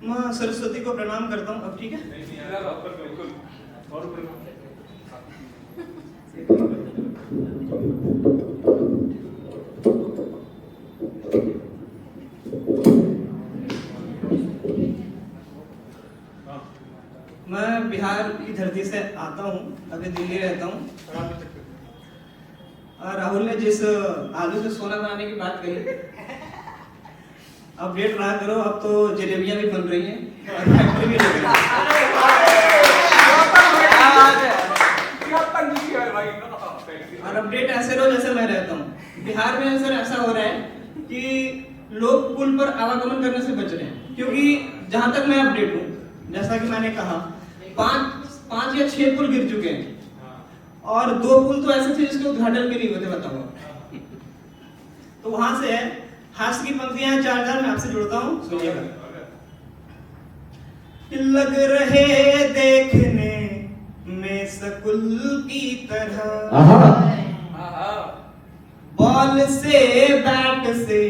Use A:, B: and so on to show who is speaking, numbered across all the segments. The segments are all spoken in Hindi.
A: माँ सरस्वती को प्रणाम करता हूँ। अब ठीक है? मैं बिहार की धरती से आता हूँ, अभी दिल्ली रहता हूँ। राहुल ने जिस आलू से सोना बनाने की बात कही, अपडेट रहा करो, अब तो जलेबियां भी बन रही हैं और फैक्ट्री भी लग रही है। और अपडेट ऐसे रहो जैसे मैं रहता हूँ। बिहार में सर ऐसा हो रहा है कि लोग पुल पर आवागमन करने से बच रहे हैं, क्योंकि जहां तक मैं अपडेट हूँ, जैसा कि मैंने कहा, पांच या 6 पुल गिर चुके हैं और 2 पुल तो ऐसे थे जिसके उद्घाटन भी नहीं हुए थे, बताओ। तो वहां से है हास्य की पंक्तियां 4 मैं आपसे जुड़ता हूं, सुनिएगा। लग रहे देखने में सकुल की तरह, बॉल से बैट से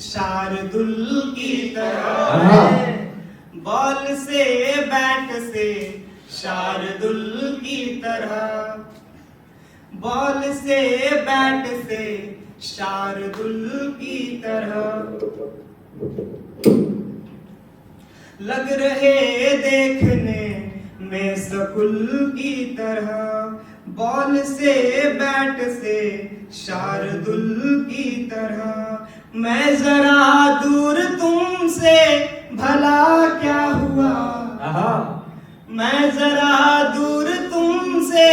A: शार्दुल की तरह, बॉल से बैट से शार्दुल की तरह, बॉल से बैट से शार्दुल की तरह, लग रहे देखने में सकुल की तरह, बॉल से बैट से शार्दुल की तरह। मैं जरा दूर तुमसे भला क्या हुआ, मैं जरा दूर तुमसे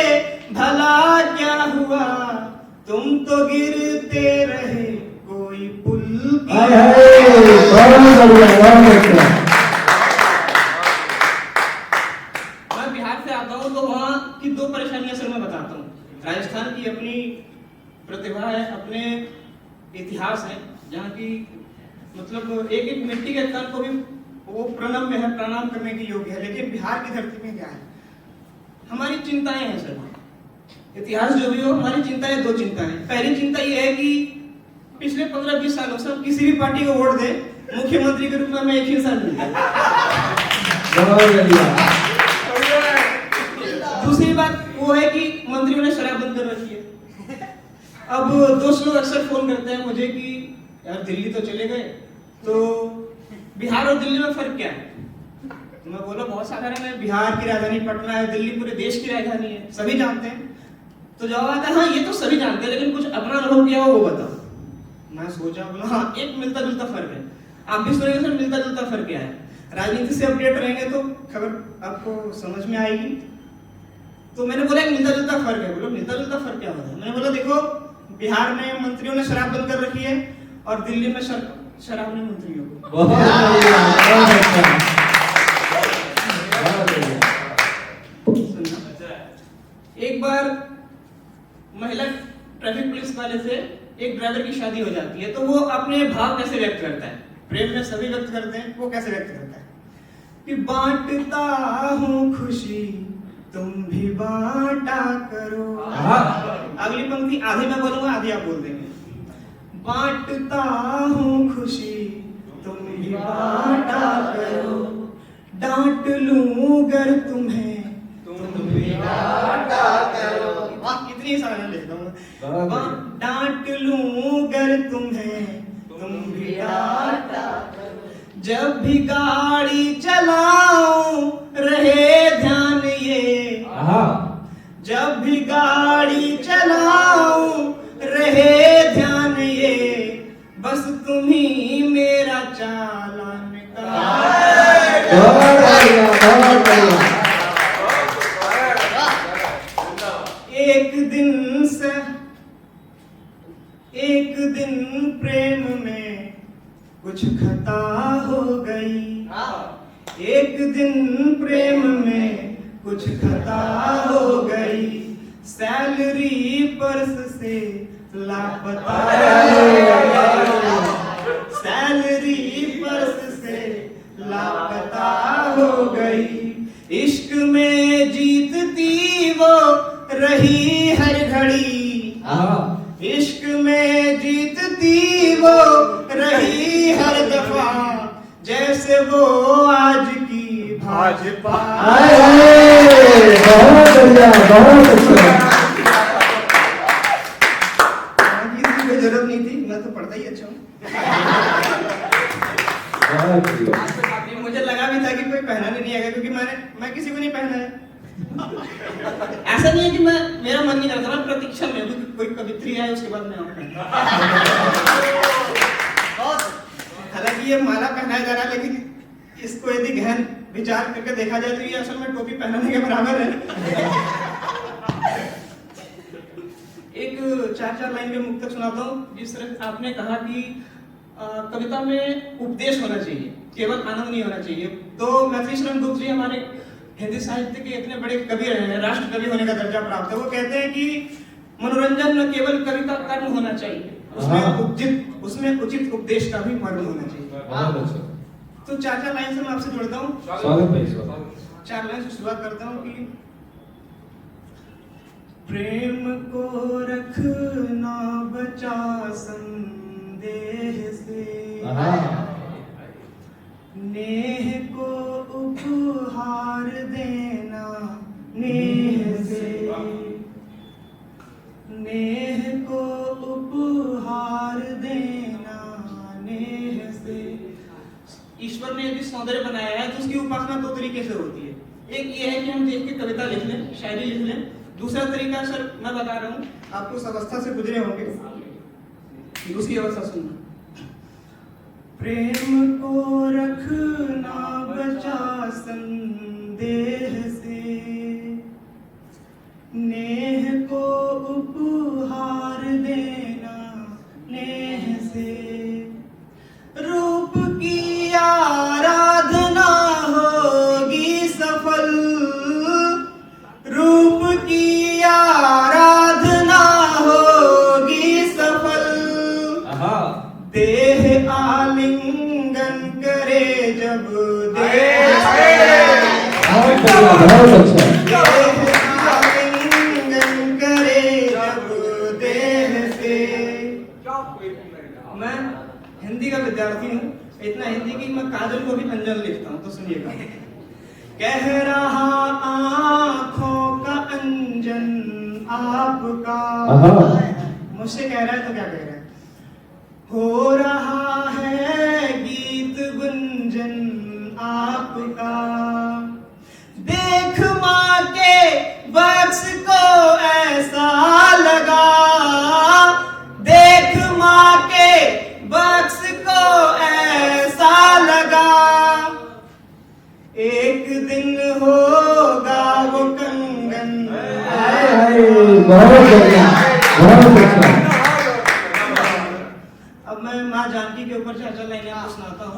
A: भला क्या हुआ, तुम तो गिरते रहे कोई पुल की। मैं बिहार से आता हूँ तो वहाँ की 2 परेशानियां सर मैं बताता हूँ। राजस्थान की अपनी प्रतिभा है, अपने इतिहास है, जहाँ की मतलब एक एक मिट्टी के कण को भी वो प्रणम्य है, प्रणाम करने की योग्य है। लेकिन बिहार की धरती में क्या है, हमारी चिंताएं हैं सर। इतिहास जो भी हो, हमारी चिंताएं 2 चिंताएं। पहली चिंता ये है कि पिछले 15-20 सालों से किसी भी पार्टी को वोट दे, मुख्यमंत्री के रूप में हमें एक ही साल मिल गया। दूसरी बात वो है कि मंत्रियों ने शराब बंद कर रखी है। अब दोस्त लोग अक्सर फोन करते हैं मुझे कि यार दिल्ली तो चले गए, तो बिहार और दिल्ली में फर्क क्या है? तो मैं बोला बहुत साधारण है, बिहार की राजधानी पटना है, दिल्ली पूरे देश की राजधानी है, सभी जानते हैं। तो जवाब आता है हाँ ये तो सभी जानते हैं, लेकिन कुछ अपना अनुभव किया हो वो बताओ। मैं सोचा, बोला हाँ एक मिलता जुलता फर्क है। आप भी सुनेंगे सर मिलता जुलता फर्क क्या है। राजनीति से अपडेट रहेंगे तो खबर आपको समझ में आएगी। तो मैंने बोला एक मिलता जुलता फर्क है। बोलो मिलता जुलता फर्क क्या होता है? मैंने बोला देखो, बिहार में मंत्रियों ने शराब बंद कर रखी है और दिल्ली में शराब ने मंत्रियों को। एक बार महिला ट्रैफिक पुलिस वाले से एक ड्राइवर की शादी हो जाती है, तो वो अपने भाव कैसे व्यक्त करता है? प्रेम में सभी व्यक्त करते हैं, वो कैसे व्यक्त करता है कि बांटता हूँ खुशी तुम भी बांटा करो। अगली पंक्ति आधी मैं बोलूंगा, आधी आप बोल देंगे। बांटता हूँ खुशी तुम भी बांटा करो, डांट लूं गर तुम्हें तुम भी डांटा करो। कितनी सारे लिखता हूँ। डांट लूं गर तुम्हें तुम भी डांटा करो, जब भी गाड़ी चलाऊं रहे ध्यान ये, जब भी गाड़ी चलाऊं रहे ध्यान ये, बस तुम ही मेरा चालान का। एक दिन प्रेम में कुछ खता हो गई, एक दिन प्रेम में कुछ खता हो गई, सैलरी पर्स से लापता हो गई, सैलरी पर्स से लापता हो गई। इश्क में जीतती वो रही हर घड़ी, इश्क में जीतती वो रही हर दफा, जैसे वो आज की भाजपा।
B: बहुत बढ़िया, बहुत अच्छा।
A: इसकी कोई जरूरत नहीं थी, मैं तो पढ़ता ही अच्छा हूँ। मुझे लगा भी था कि कोई पहनाने नहीं आएगा, क्योंकि मैं किसी को नहीं पहना है। ऐसा नहीं है कि मेरा मन नहीं करता, मैं प्रतीक्षा में हूँ कोई कवित्री आए उसके बाद मैं आऊँगा। हालांकि ये माला पहनाया जा रहा है, लेकिन इसको यदि गहन विचार करके देखा जाए तो ये असल में टोपी पहनाने के बराबर है। एक 4 लाइन के मुक्तक सुनाता हूँ। जिस तरह आपने कहा कि कविता में उपदेश होना चाहिए, केवल आनंद नहीं होना चाहिए, तो मैथिली शरण गुप्त जी हमारे हिंदी साहित्य के इतने बड़े कवि रहे हैं, राष्ट्र कवि होने का दर्जा प्राप्त है। वो कहते हैं कि मनोरंजन न केवल कवि का कर्म होना चाहिए, उसमें उचित उपदेश का भी मर्म होना चाहिए। तो 4 लाइन से मैं आपसे जुड़ता हूँ। 4 लाइन से शुरुआत करता हूँ कि प्रेम को रखना बचा संदेह से, नेह को उपहार देना नेह से, नेह को उपहार देना नेह से। ईश्वर ने यदि सौंदर्य बनाया है तो उसकी उपासना 2 तरीके से होती है। एक ये है कि हम देख के कविता लिख लें, शायरी लिख लें। दूसरा तरीका सर मैं बता रहा हूँ, आपको उस अवस्था से गुजरे होंगे, दूसरी अवस्था सुनना। प्रेम को रखना बचा संदेह से, नेह को उपहार देना नेह से, रूप की आराधना होगी सफल, रूप की आराधना होगी सफल, देह आलिंगन करे जब देह से, आलिंगन करे जब देह से। मैं हिंदी का विद्यार्थी हूँ, इतना हिंदी की मैं काजल को भी अंजल लिखता हूँ, तो सुनिएगा। कह रहा आँखों का अंजन आपका, मुझसे कह रहा है तो क्या कह रहा है, हो रहा है गीत गुंजन आपका, देख माँ के वक्स को ऐसा लगा, देख माँ के वक्स को ऐसा लगा, एक दिन होगा वो कंगन।
B: बहुत बढ़िया, बहुत अच्छा।
A: अब मैं माँ जानकी के ऊपर 4 लाइनें आपको सुनाता हूँ।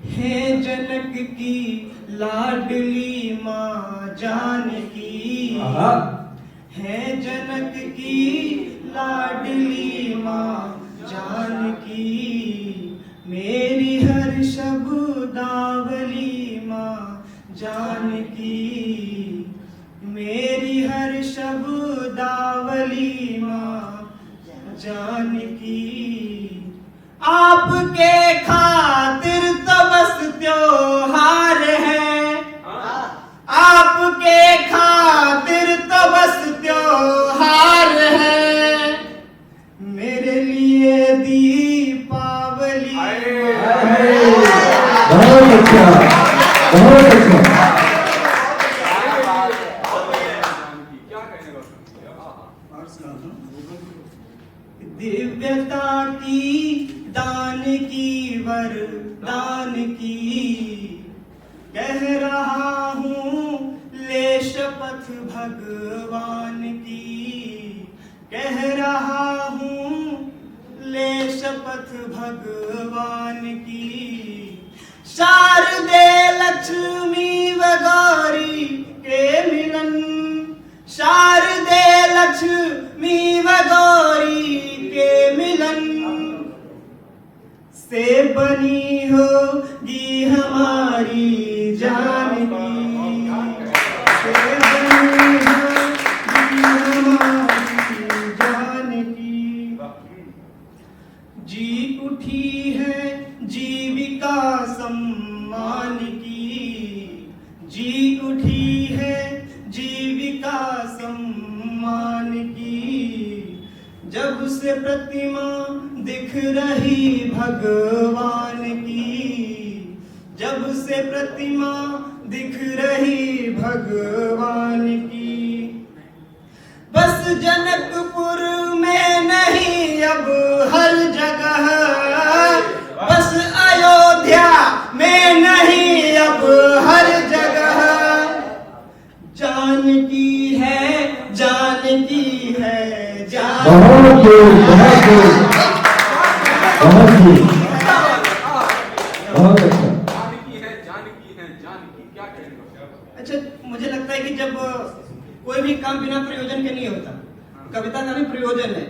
A: है जनक की लाडली माँ जानकी, है जनक की लाडली माँ जानकी, मेरी हर शब्दावली माँ जानकी, मेरी हर शब्दावली माँ जानकी, आपके खातिर तो बस त्योहार है, आपके खातिर तो बस त्योहार है, मेरे लिए दीपावली।
B: बहुत अच्छा, बहुत अच्छा।
A: दिव्यता की दान की वरदान की, कह रहा हूँ ले शपथ भगवान की, कह रहा हूँ ले शपथ भगवान की, शारदे लक्ष्मी व गौरी के मिलन, शारदे लक्ष्मी व गौरी के मिलन से बनी होगी हमारी जानकी, से बनी होगी हमारी जानकी, जी उठी है जीविका सम्मान की, जी उठी है जीविका सम्मान की, जब से प्रतिमा दिख रही भगवान की, जब से प्रतिमा दिख रही भगवान की। बस जनकपुर में नहीं अब हर जगह, बस अयोध्या में नहीं अब हर जगह, जानकी है जानकी है
B: बहुत खूब, बहुत खूब, बहुत खूब, बहुत अच्छा।
C: क्या कहेंगे?
A: अच्छा, मुझे लगता है कि जब कोई भी काम बिना प्रयोजन के नहीं होता, कविता का भी प्रयोजन है।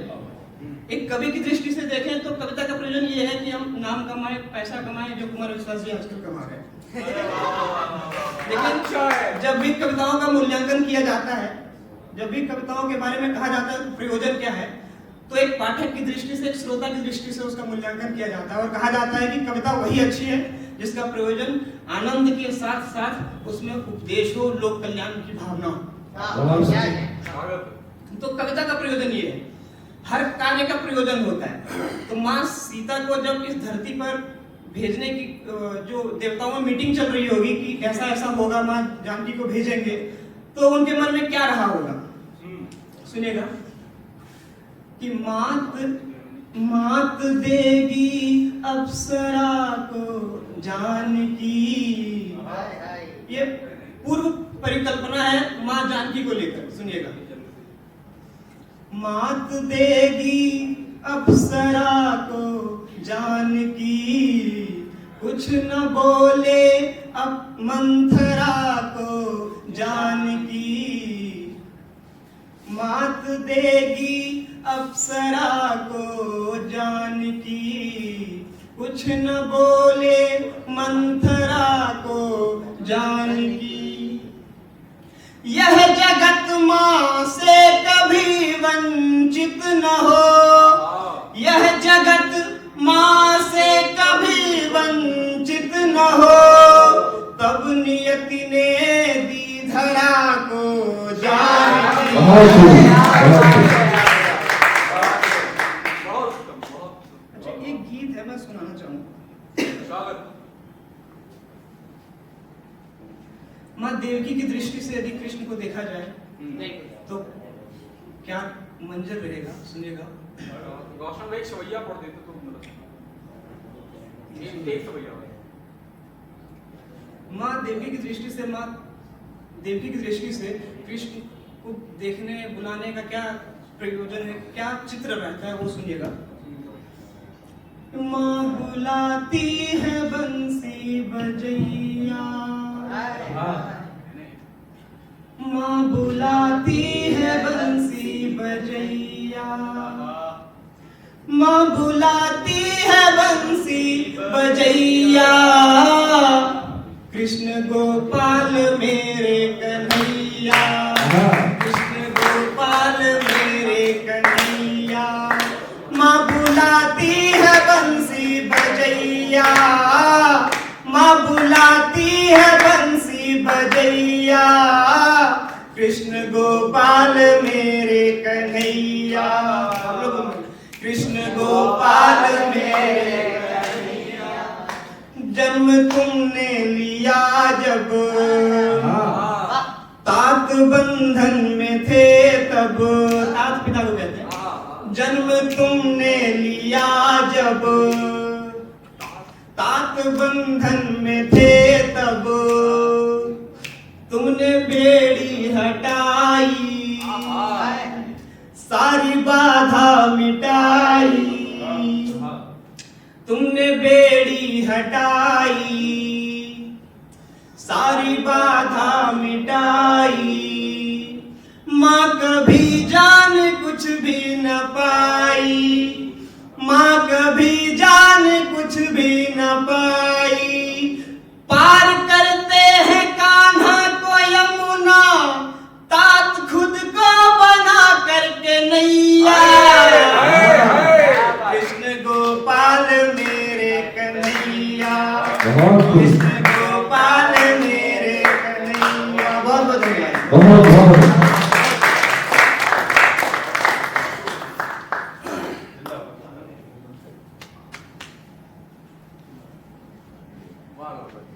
A: एक कवि की दृष्टि से देखें तो कविता का प्रयोजन ये है कि हम नाम कमाएं, पैसा कमाएं, जो कुमार विश्वास जी आजकल कमा रहे हैं। लेकिन जब भी कविताओं का मूल्यांकन किया जाता है, जब भी कविताओं के बारे में कहा जाता है प्रयोजन क्या है, तो एक पाठक की दृष्टि से, एक श्रोता की दृष्टि से उसका मूल्यांकन किया जाता है और कहा जाता है कि कविता वही अच्छी है जिसका प्रयोजन आनंद के साथ साथ उसमें उपदेश हो, लोक कल्याण की भावना हो। तो कविता का प्रयोजन ये है, हर कार्य का प्रयोजन होता है। तो माँ सीता को जब इस धरती पर भेजने की जो देवताओं में मीटिंग चल रही होगी कि ऐसा ऐसा होगा, माँ जानकी को भेजेंगे, तो उनके मन में क्या रहा होगा, सुनिएगा कि मात देगी अप्सरा को जानकी। ये पूर्व परिकल्पना है माँ जानकी को लेकर, सुनिएगा। मात देगी अप्सरा को जानकी, कुछ न बोले अब मंथरा को जानकी। मात देगी अप्सरा को जानकी, कुछ न बोले मंथरा को जानकी। यह जगत माँ से कभी वंचित न हो, यह जगत माँ से कभी वंचित न हो, तब नियति ने दी धरा को जानकी। अच्छा, एक गीत है, मैं सुनाना चाहूंगा। माँ देवकी की दृष्टि से यदि कृष्ण को देखा जाए तो क्या मंजर रहेगा, सुनिएगा।
C: रोशन भाई सवैया पढ़ देते तो एक सवैया।
A: माँ देवकी की दृष्टि से, माँ देवकी की दृष्टि से कृष्ण को देखने बुलाने का क्या प्रयोजन है, क्या चित्र रहता है, वो सुनिएगा। माँ बुलाती है बंसी बजैया, माँ बुलाती है बंसी बजैया, माँ बुलाती है बंसी बजैया, कृष्ण गोपाल मेरे कन्हैया, कृष्ण गोपाल मेरे कन्हैया। माँ बुलाती है बंसी बजैया, माँ बुलाती है बंसी बजैया, कृष्ण गोपाल मेरे कन्हैया, कृष्ण गोपाल मेरे कन्हैया। जन्म तुमने लिया जब तात बंधन में थे तब, तात पिता को कहते हैं। जन्म तुमने लिया जब तात बंधन में थे तब, तुमने बेड़ी हटाई, सारी बाधा मिटाई, तुमने बेड़ी हटाई, सारी बाधा मिटाई। माँ कभी जान कुछ भी न पाई, माँ कभी जान कुछ भी न पाई। पार करते हैं कान्हा को यमुना, तात खुद को बना करके नैया, कृष्ण गोपाल
B: बहुत खूब
A: कृष्ण गोपाल मेरे कन्हैया। बहुत बहुत धन्यवाद।
B: बहुत बहुत
C: वाह